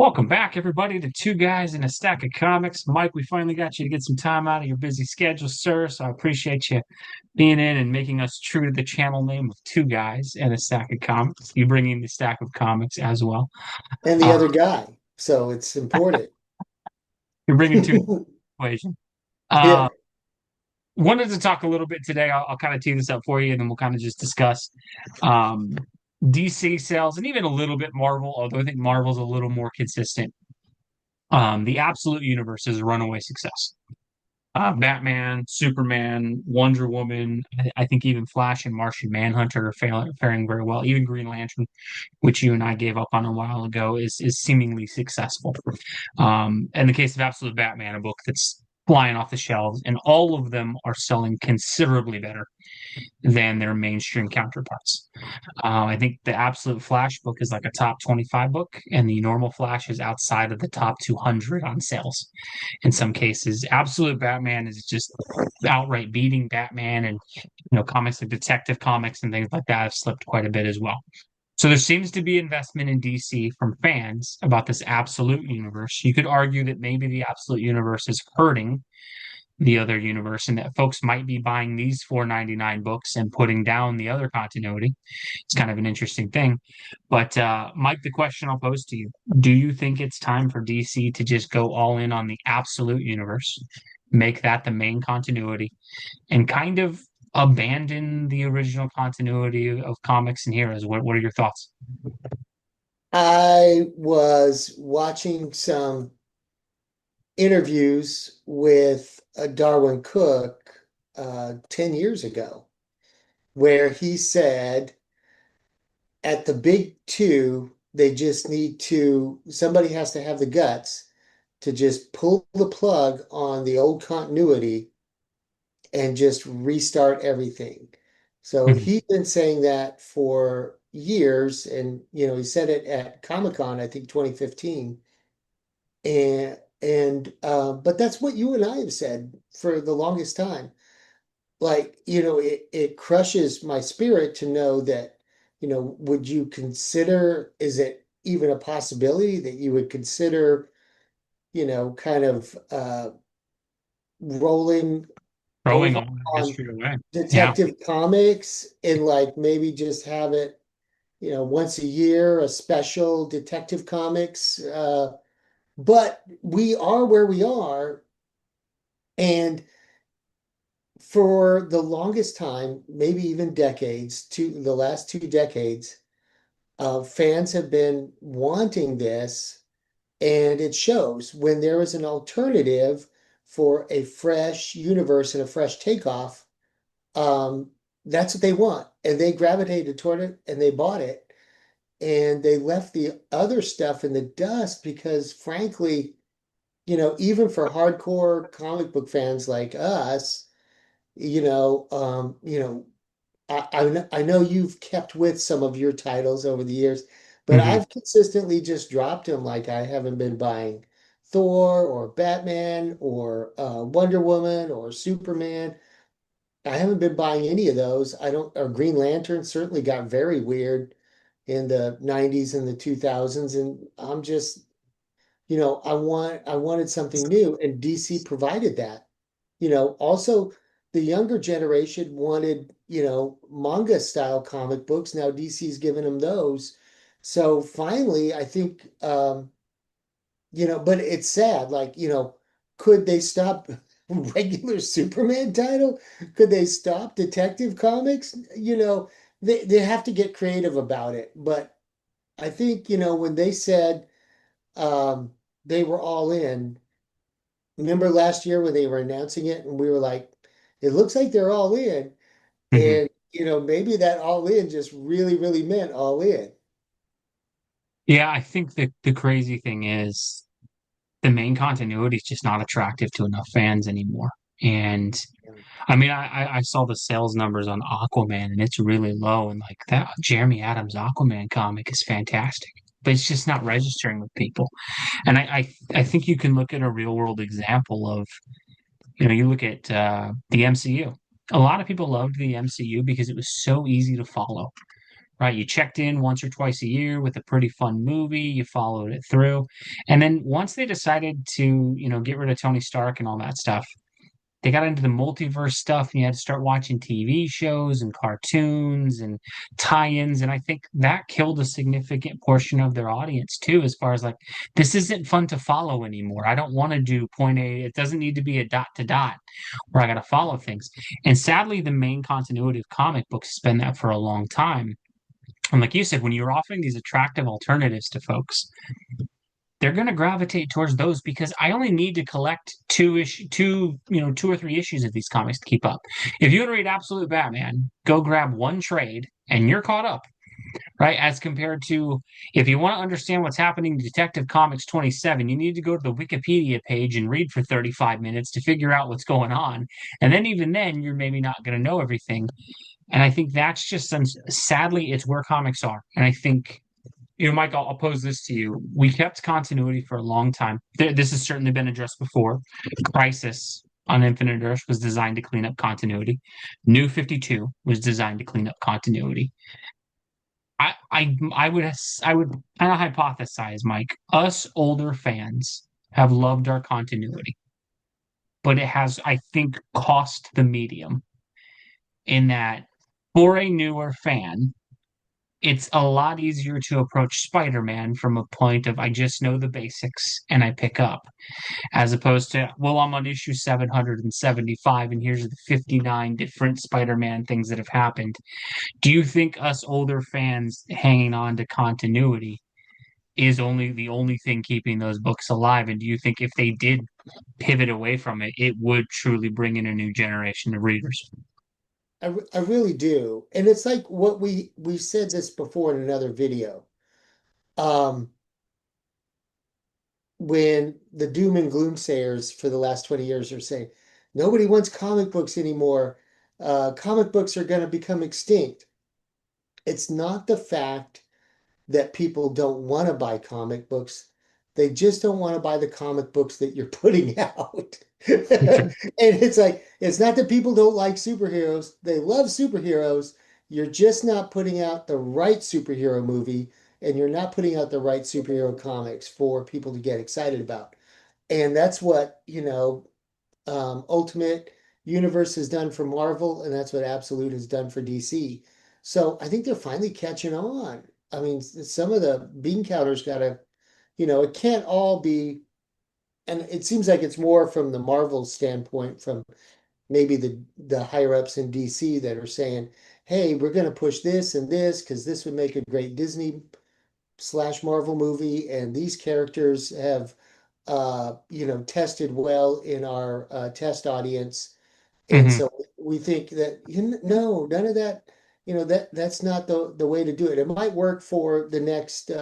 Welcome back, everybody, to Two Guys and a Stack of Comics. Mike, we finally got you to get some time out of your busy schedule, sir. So I appreciate you being in and making us true to the channel name of Two Guys and a Stack of Comics. You bringing the stack of comics as well. And the Uh, other guy. So it's important. you're bringing two to the equation. Uh, Yeah. Wanted to talk a little bit today. I'll kind of tee this up for you, and then we'll kind of just discuss um, DC sales and even a little bit Marvel, although I think Marvel's a little more consistent. The Absolute Universe is a runaway success. Batman, Superman, Wonder Woman. I think even Flash and Martian Manhunter are faring very well. Even Green Lantern, which you and I gave up on a while ago, is seemingly successful. In the case of Absolute Batman, a book that's flying off the shelves, and all of them are selling considerably better than their mainstream counterparts. I think the Absolute Flash book is like a top 25 book, and the normal Flash is outside of the top 200 on sales in some cases. Absolute Batman is just outright beating Batman, and comics like Detective Comics and things like that have slipped quite a bit as well. So there seems to be investment in DC from fans about this Absolute Universe. You could argue that maybe the Absolute Universe is hurting the other universe, and that folks might be buying these 4.99 books and putting down the other continuity. It's kind of an interesting thing. But Mike, the question I'll pose to you: do you think it's time for DC to just go all in on the Absolute Universe, make that the main continuity, and kind of abandon the original continuity of comics and heroes? What are your thoughts? I was watching some interviews with Darwin Cook 10 years ago, where he said at the big two, they just need to, somebody has to have the guts to just pull the plug on the old continuity and just restart everything. So Mhm. he's been saying that for years, and he said it at Comic-Con, I think 2015. But that's what you and I have said for the longest time. Like, it crushes my spirit to know that, would you consider, is it even a possibility that you would consider, kind of rolling Throwing over all that on history away. Yeah. Detective Comics and like maybe just have it, once a year, a special Detective Comics. But we are where we are. And for the longest time, maybe even decades, the last 2 decades, fans have been wanting this. And it shows when there is an alternative for a fresh universe and a fresh takeoff. Um, that's what they want. And they gravitated toward it and they bought it. And they left the other stuff in the dust because, frankly, even for hardcore comic book fans like us, you know, um, you know, I know you've kept with some of your titles over the years, but Hmm. I've consistently just dropped them. Like I haven't been buying Thor or Batman or Wonder Woman or Superman. I haven't been buying any of those. I don't, or Green Lantern certainly got very weird in the 90s and the 2000s. And I'm just, I wanted something new, and DC provided that. Also the younger generation wanted, manga style comic books. Now DC's given them those. So finally, I think, but it's sad. Like, could they stop regular Superman title? Could they stop Detective Comics? They have to get creative about it. But I think, when they said they were all in, remember last year when they were announcing it and we were like, it looks like they're all in. Hmm. And, maybe that all in just really, really meant all in. Yeah, I think the crazy thing is the main continuity is just not attractive to enough fans anymore. And I mean, I saw the sales numbers on Aquaman, and it's really low. And like that Jeremy Adams Aquaman comic is fantastic, but it's just not registering with people. And I think you can look at a real world example of, you look at the MCU. A lot of people loved the MCU because it was so easy to follow. right? You checked in once or twice a year with a pretty fun movie, you followed it through. And then once they decided to, get rid of Tony Stark and all that stuff, they got into the multiverse stuff and you had to start watching TV shows and cartoons and tie-ins. And I think that killed a significant portion of their audience too, as far as like, this isn't fun to follow anymore. I don't want to do point A. It doesn't need to be a dot to dot where I got to follow things. And sadly, the main continuity of comic books has been that for a long time. And like you said, when you're offering these attractive alternatives to folks, they're going to gravitate towards those because I only need to collect two or three issues of these comics to keep up. If you want to read Absolute Batman, go grab one trade and you're caught up, right? As compared to if you want to understand what's happening in Detective Comics 27, you need to go to the Wikipedia page and read for 35 minutes to figure out what's going on. And then even then, you're maybe not going to know everything. And I think that's just sadly, it's where comics are. And I think Mike, I'll pose this to you. We kept continuity for a long time. This has certainly been addressed before. Crisis on Infinite Earth was designed to clean up continuity. New 52 was designed to clean up continuity. I would kind of hypothesize, Mike, us older fans have loved our continuity, but it has, I think, cost the medium in that for a newer fan, it's a lot easier to approach Spider-Man from a point of I just know the basics and I pick up, as opposed to, well, I'm on issue 775 and here's the 59 different Spider-Man things that have happened. Do you think us older fans hanging on to continuity is only the only thing keeping those books alive? And do you think if they did pivot away from it, it would truly bring in a new generation of readers? I really do. And it's like what we said this before in another video. Um, when the doom and gloom sayers for the last 20 years are saying nobody wants comic books anymore. Comic books are going to become extinct. It's not the fact that people don't want to buy comic books. They just don't want to buy the comic books that you're putting out. And it's like, it's not that people don't like superheroes. They love superheroes. You're just not putting out the right superhero movie and you're not putting out the right superhero comics for people to get excited about. And that's what, Ultimate Universe has done for Marvel, and that's what Absolute has done for DC. So I think they're finally catching on. I mean, some of the bean counters got to, it can't all be, and it seems like it's more from the Marvel standpoint, from maybe the higher ups in DC that are saying, hey, we're going to push this and this because this would make a great Disney slash Marvel movie, and these characters have tested well in our test audience. And Mhm. so we think that no, none of that, that's not the way to do it. It might work for the next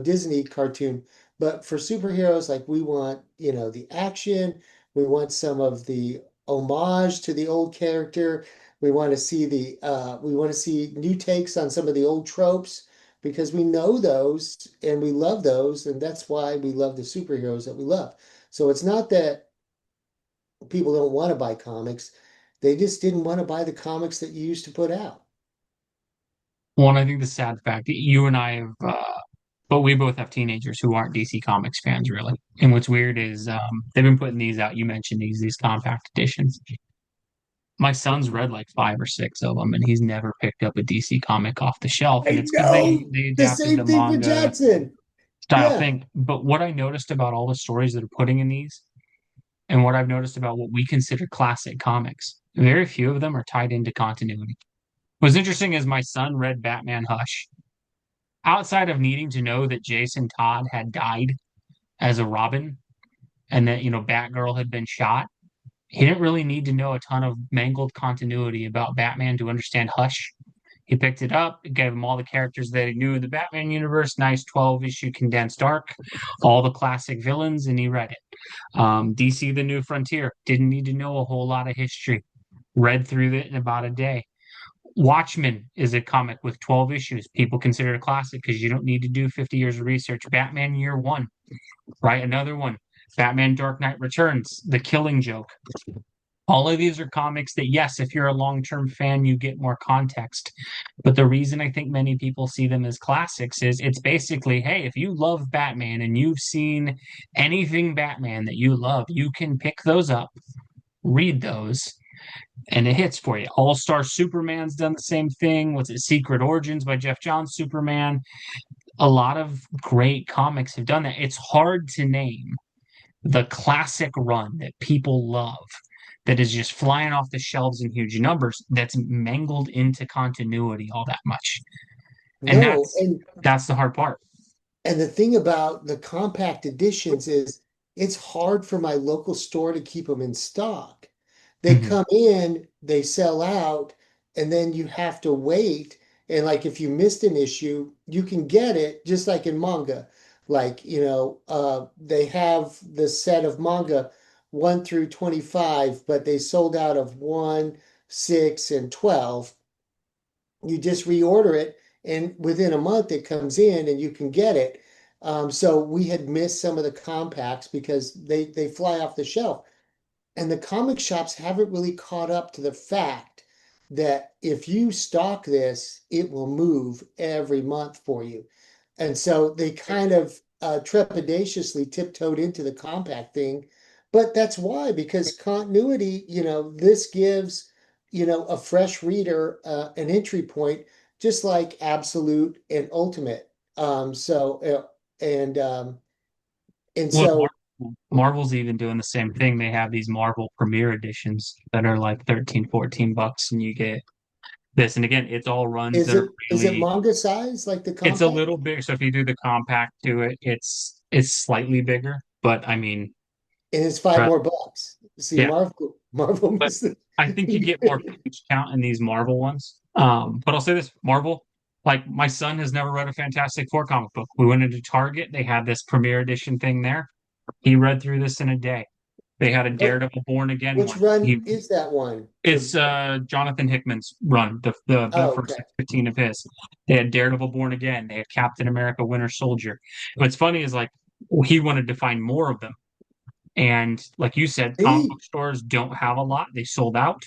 Disney cartoon, but for superheroes, like we want, the action, we want some of the homage to the old character. We want to see new takes on some of the old tropes because we know those and we love those, and that's why we love the superheroes that we love. So it's not that people don't want to buy comics. They just didn't want to buy the comics that you used to put out. Well, and I think the sad fact that you and I have, but we both have teenagers who aren't DC Comics fans, really. And what's weird is they've been putting these out. You mentioned these compact editions. My son's read like five or six of them, and he's never picked up a DC comic off the shelf. And I it's because know they the adapted same the thing for manga Jackson. style Yeah. thing. But what I noticed about all the stories that are putting in these, and what I've noticed about what we consider classic comics, very few of them are tied into continuity. What's interesting is my son read Batman Hush. Outside of needing to know that Jason Todd had died as a Robin and that, Batgirl had been shot, he didn't really need to know a ton of mangled continuity about Batman to understand Hush. He picked it up, it gave him all the characters that he knew in the Batman universe, nice 12-issue condensed arc, all the classic villains, and he read it. DC The New Frontier didn't need to know a whole lot of history. Read through it in about a day. Watchmen is a comic with 12 issues. People consider it a classic because you don't need to do 50 years of research. Batman Year One, right? Another one. Batman Dark Knight Returns, The Killing Joke. All of these are comics that, yes, if you're a long-term fan, you get more context. But the reason I think many people see them as classics is it's basically, hey, if you love Batman and you've seen anything Batman that you love, you can pick those up, read those, and it hits for you. All-Star Superman's done the same thing. What's it? Secret Origins by Jeff Johns Superman. A lot of great comics have done that. It's hard to name the classic run that people love that is just flying off the shelves in huge numbers that's mangled into continuity all that much. And No, that's the hard part. and the thing about the compact editions is it's hard for my local store to keep them in stock. They Mhm. come in, they sell out, and then you have to wait. And like if you missed an issue, you can get it just like in manga. Like, they have the set of manga 1 through 25, but they sold out of 1, 6, and 12. You just reorder it, and within a month it comes in and you can get it. So we had missed some of the compacts because they fly off the shelf. And the comic shops haven't really caught up to the fact that if you stock this, it will move every month for you. And so they kind of trepidatiously tiptoed into the compact thing. But that's why, because continuity, this gives, a fresh reader an entry point, just like Absolute and Ultimate. And and Well, so Marvel's even doing the same thing. They have these Marvel Premiere editions that are like 13, $14, and you get this. And again, it's all runs is that are it really, manga size like the it's a compact? little big. So if you do the compact to it, it's slightly bigger. But I mean, And it's five uh, more bucks. See, yeah. Marvel But missed it. I think you get more page count in these Marvel ones. But I'll say this, Marvel, like my son has never read a Fantastic Four comic book. We went into Target, they had this premiere edition thing there. He read through this in a day. They had a What Daredevil Born Again which one. run is that one for? It's Jonathan Hickman's run, the Oh, first okay. 15 of his. They had Daredevil Born Again. They had Captain America Winter Soldier. What's funny is like he wanted to find more of them. And like you said, comic book See, stores don't have a lot. They sold out.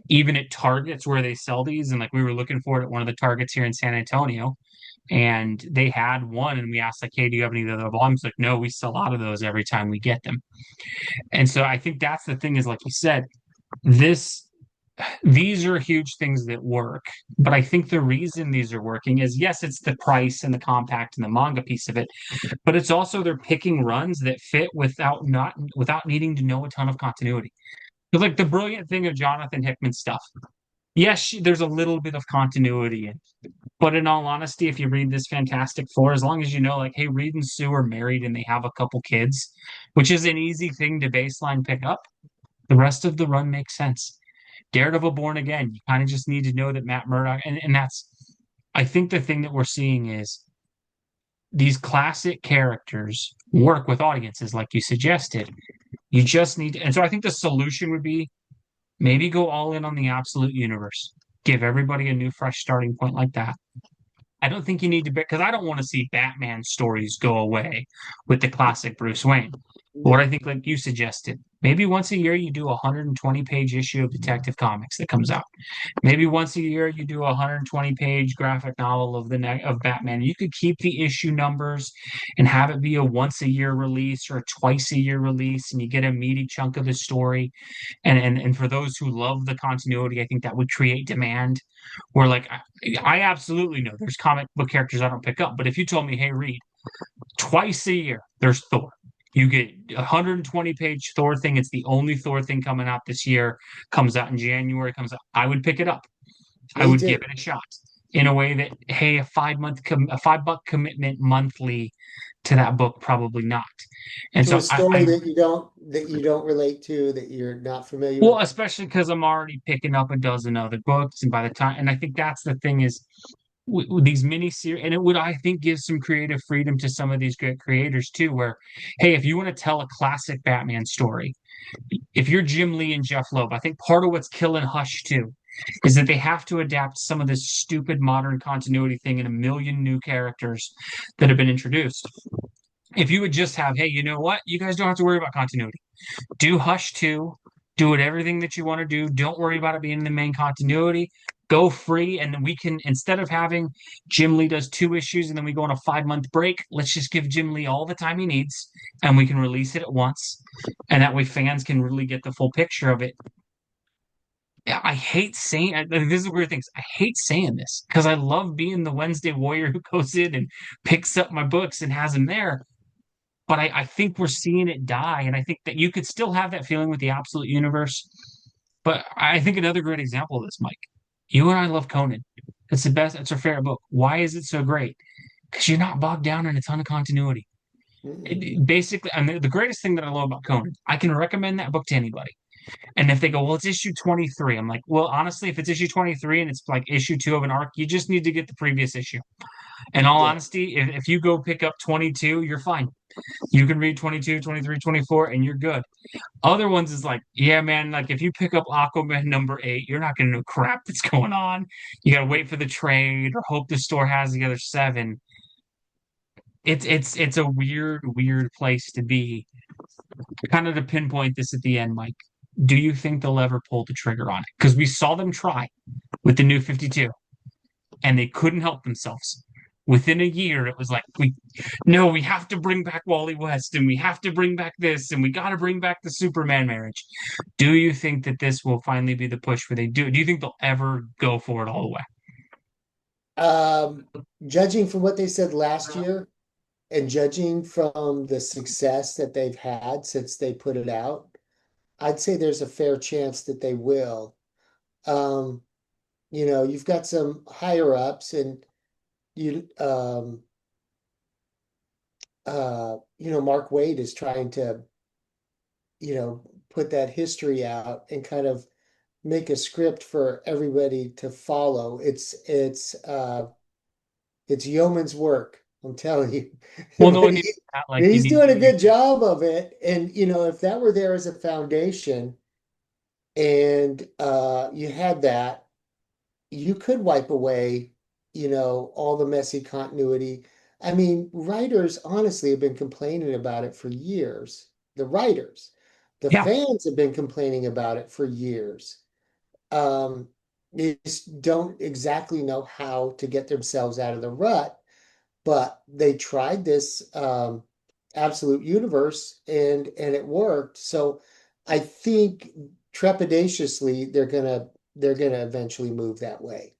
Even at Targets where they sell these, and like we were looking for it at one of the Targets here in San Antonio, and they had one, and we asked like, "Hey, do you have any other volumes?" Like, no, we sell out of those every time we get them. And so I think that's the thing is like you said, this these are huge things that work. But I think the reason these are working is yes, it's the price and the compact and the manga piece of it, but it's also they're picking runs that fit without needing to know a ton of continuity. Because like the brilliant thing of Jonathan Hickman stuff, yes, there's a little bit of continuity in, but in all honesty, if you read this Fantastic Four, as long as you know, like, hey, Reed and Sue are married and they have a couple kids, which is an easy thing to baseline pick up, the rest of the run makes sense. Daredevil Born Again, you kind of just need to know that Matt Murdock, and that's, I think the thing that we're seeing is these classic characters work with audiences, like you suggested. You just need, and so I think the solution would be maybe go all in on the absolute universe, give everybody a new, fresh starting point like that. I don't think you need to, because I don't want to see Batman stories go away with the classic Bruce Wayne. But what I no. think, like you suggested, maybe once a year you do a 120-page issue of Detective Comics that comes out. Maybe once a year you do a 120-page graphic novel of Batman. You could keep the issue numbers and have it be a once a year release or a twice a year release, and you get a meaty chunk of the story. And for those who love the continuity, I think that would create demand. Where like I absolutely know there's comic book characters I don't pick up, but if you told me, hey, Reed, twice a year there's Thor. You get a 120-page Thor thing. It's the only Thor thing coming out this year. Comes out in January. Comes out. I would pick it up. I Me would give too. it a shot in a way that, hey, a $5 commitment monthly to that book, probably not. And To a so story that you don't relate to, that you're not familiar well, with. especially because I'm already picking up a dozen other books, and by the time, and I think that's the thing is these mini series, and it would I think give some creative freedom to some of these great creators too. Where, hey, if you want to tell a classic Batman story, if you're Jim Lee and Jeff Loeb, I think part of what's killing Hush too is that they have to adapt some of this stupid modern continuity thing in a million new characters that have been introduced. If you would just have, hey, you know what? You guys don't have to worry about continuity. Do Hush 2, Do it everything that you want to do. Don't worry about it being in the main continuity. Go free, and then we can, instead of having Jim Lee does 2 issues and then we go on a 5 month break, let's just give Jim Lee all the time he needs and we can release it at once. And that way fans can really get the full picture of it. I hate saying this is the weird thing. I hate saying this because I love being the Wednesday Warrior who goes in and picks up my books and has them there. But I think we're seeing it die, and I think that you could still have that feeling with the Absolute Universe. But I think another great example of this, Mike. You and I love Conan. It's the best. It's our favorite book. Why is it so great? Because you're not bogged down in a ton of continuity. Mm-mm. Basically, and the greatest thing that I love about Conan, I can recommend that book to anybody. And if they go, well, it's issue 23, I'm like, well, honestly, if it's issue 23 and it's like issue 2 of an arc, you just need to get the previous issue. In all Yeah. honesty, if you go pick up 22, you're fine. You can read 22, 23, 24, and you're good. Other ones is like, yeah, man, like if you pick up Aquaman number 8, you're not going to know crap that's going on. You got to wait for the trade or hope the store has the other 7. It's a weird place to be. Kind of to pinpoint this at the end, Mike. Do you think they'll ever pull the trigger on it? Because we saw them try with the new 52 and they couldn't help themselves. Within a year, it was like, we have to bring back Wally West and we have to bring back this and we got to bring back the Superman marriage. Do you think that this will finally be the push where they do? Do you think they'll ever go for it all the way? Um, Judging from what they said last year and judging from the success that they've had since they put it out, I'd say there's a fair chance that they will. Um, you've got some higher ups and you Mark Waid is trying to, put that history out and kind of make a script for everybody to follow. It's yeoman's work, I'm telling you. Well, no But one needs that. Like you he's need doing a you. good job of it. And if that were there as a foundation and you had that, you could wipe away, all the messy continuity. I mean, writers honestly have been complaining about it for years. The writers, the Yeah, fans have been complaining about it for years. They just don't exactly know how to get themselves out of the rut, but they tried this absolute universe and it worked. So I think trepidatiously they're gonna eventually move that way.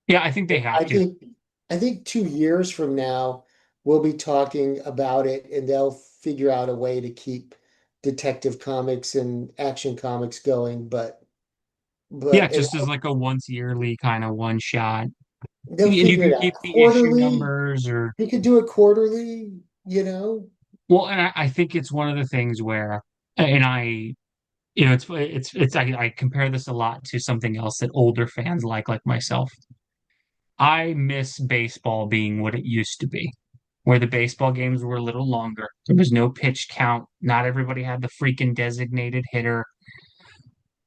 yeah, I think they have I to. think I think 2 years from now we'll be talking about it and they'll figure out a way to keep Detective Comics and Action Comics going, Yeah, and just as like a once yearly kind of one shot. they'll And you figure can it keep out the issue quarterly. numbers or You could do it quarterly, you know? well, and I think it's one of the things where and I compare this a lot to something else that older fans like myself. I miss baseball being what it used to be, where the baseball games were a little longer. There was no pitch count. Not everybody had the freaking designated hitter.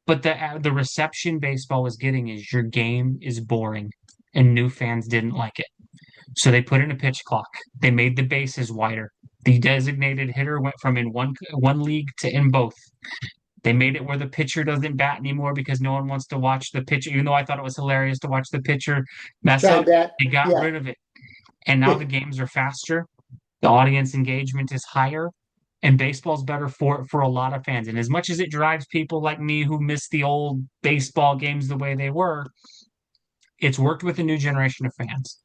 But the reception baseball was getting is your game is boring, and new fans didn't like it. So they put in a pitch clock. They made the bases wider. The designated hitter went from in one league to in both. They made it where the pitcher doesn't bat anymore because no one wants to watch the pitcher. Even though I thought it was hilarious to watch the pitcher mess Try up, and bet. they got Yeah. rid of it. And now the games are faster. The audience engagement is higher, and baseball's better for a lot of fans. And as much as it drives people like me who miss the old baseball games the way they were, it's worked with a new generation of fans.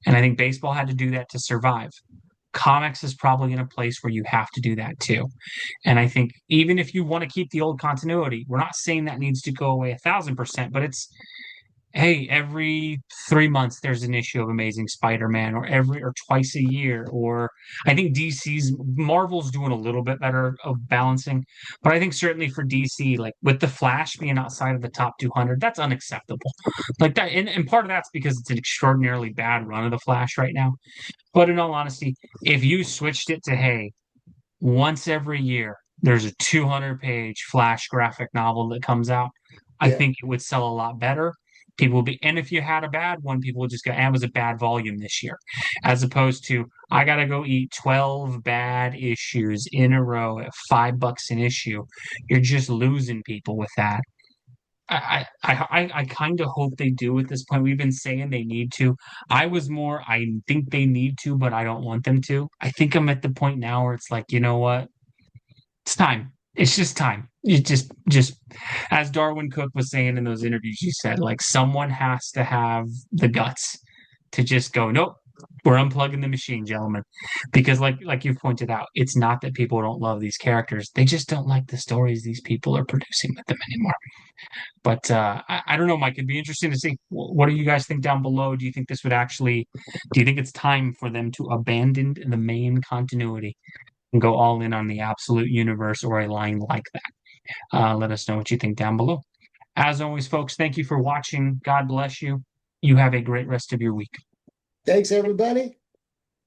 And I think baseball had to do that to survive. Comics is probably in a place where you have to do that too. And I think even if you want to keep the old continuity, we're not saying that needs to go away 1,000%, but it's hey, every 3 months there's an issue of Amazing Spider-Man, or every or twice a year, or I think Marvel's doing a little bit better of balancing, but I think certainly for DC, like with the Flash being outside of the top 200, that's unacceptable. Like that, and part of that's because it's an extraordinarily bad run of the Flash right now. But in all honesty, if you switched it to hey, once every year there's a 200-page Flash graphic novel that comes out, I Yeah. think it would sell a lot better People will be, and if you had a bad one, people will just go, "And it was a bad volume this year," as opposed to, "I gotta go eat 12 bad issues in a row at $5 an issue." You're just losing people with that. I kind of hope they do at this point. We've been saying they need to. I was more, I think they need to, but I don't want them to. I think I'm at the point now where it's like, you know what? It's time. It's just time. You just as Darwin Cook was saying in those interviews, you said like someone has to have the guts to just go, nope, we're unplugging the machine, gentlemen. Because like you pointed out, it's not that people don't love these characters. They just don't like the stories these people are producing with them anymore. But I don't know, Mike. It'd be interesting to see. What do you guys think down below? Do you think this would actually, do you think it's time for them to abandon the main continuity and go all in on the absolute universe or a line like that? Let us know what you think down below. As always, folks, thank you for watching. God bless you. You have a great rest of your week. Thanks, everybody.